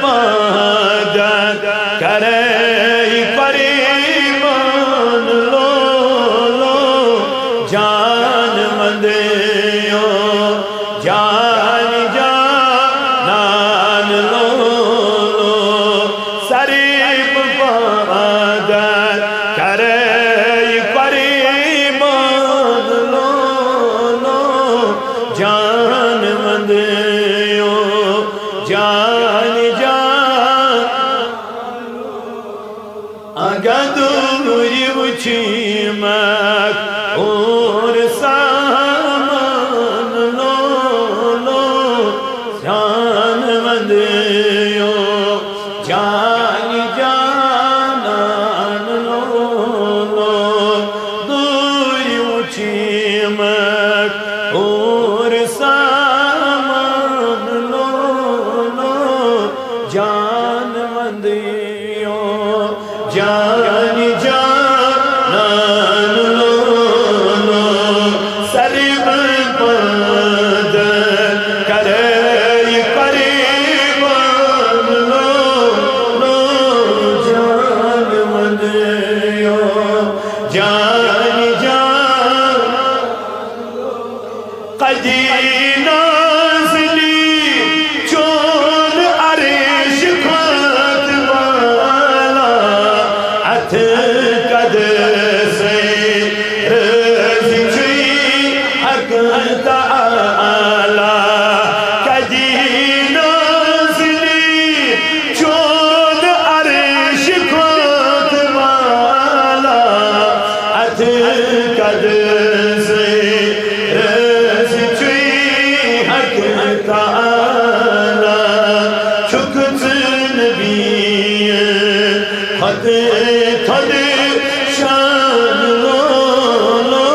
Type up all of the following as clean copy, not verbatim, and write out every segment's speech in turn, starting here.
पादन करे करीबन लोलो जान मंदियो जान जान लोलो शरीफ पादन करे करीबन लोलो जान मंदियो जान जान अगदूरी उची मत और सामान लो लो जान मंदियो जान जान लो लो दूरी उची मत और सामान लो लो जान मंदियो जान जान लो लो सरब पदन करे करीबन लो लो जान मंदियो जान जान कदी नाज़ली चोर अरिश खात वाला अथ कद से रज़ी छुई हक़ ताला कदी नाज़ली चोर अरिश खात वाला अथ कद से रज़ी छुई हक़ ताला शुक्र नबी खद खद शान लो लो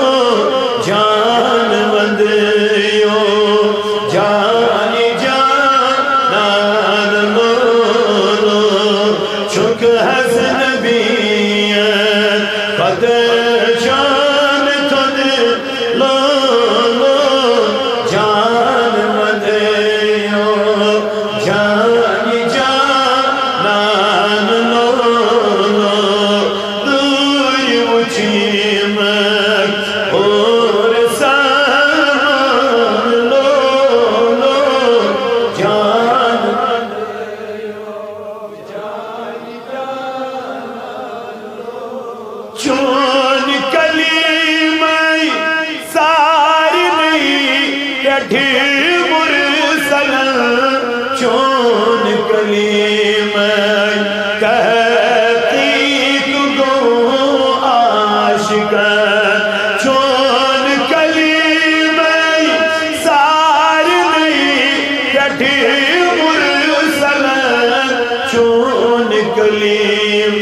जान मंदियो जान जान लो लो शुक्र हस नबी खद शान खद लो लो जान मंदियो जान जान लो लो दूरी उची मत और सामान लो लो जान चोन कली मई सारी नहीं कठी मुरसल चोन कली मई कहती तुगो आशिक चोन कली मई सारी नहीं कठी मुरसल चोन कली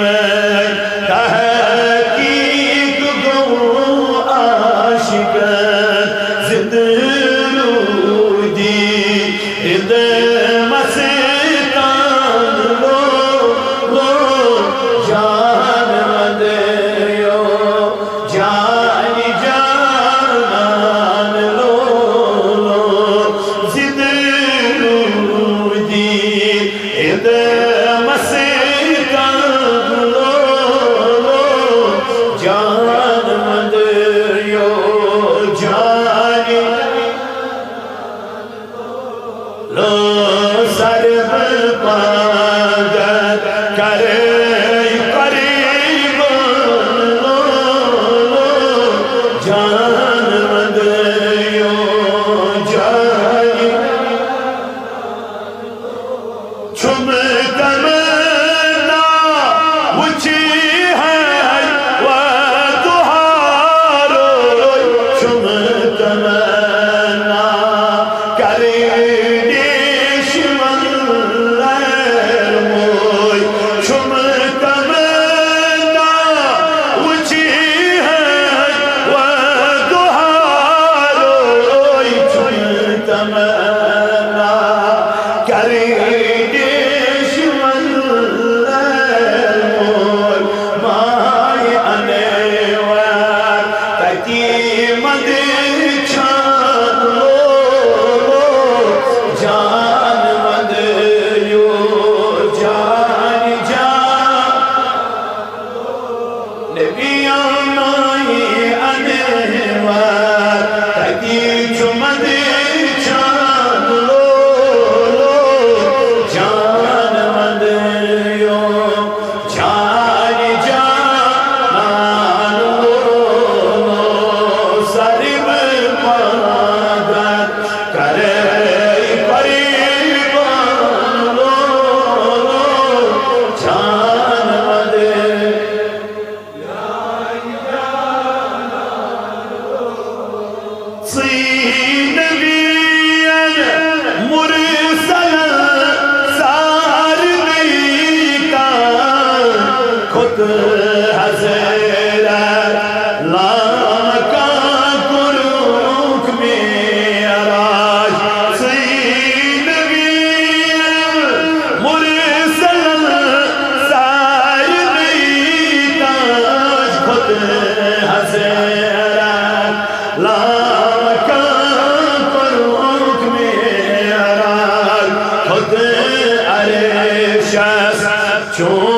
मई कहती तुगो आशिक जिंदरूदी इद मस्तान लो लो जान मंदियो जान जान लो लो जिंदरूदी इद मस्तान लो लो जान मंदियो जान लो सरब पादन करे करीबन लो लो जान मंदियो जान छुम तमन्ना उची है व तुहारो छुम तमन्ना करे छुम तमन्ना उची है व तुहारो छुम तमन्ना करे दुश्मन चुम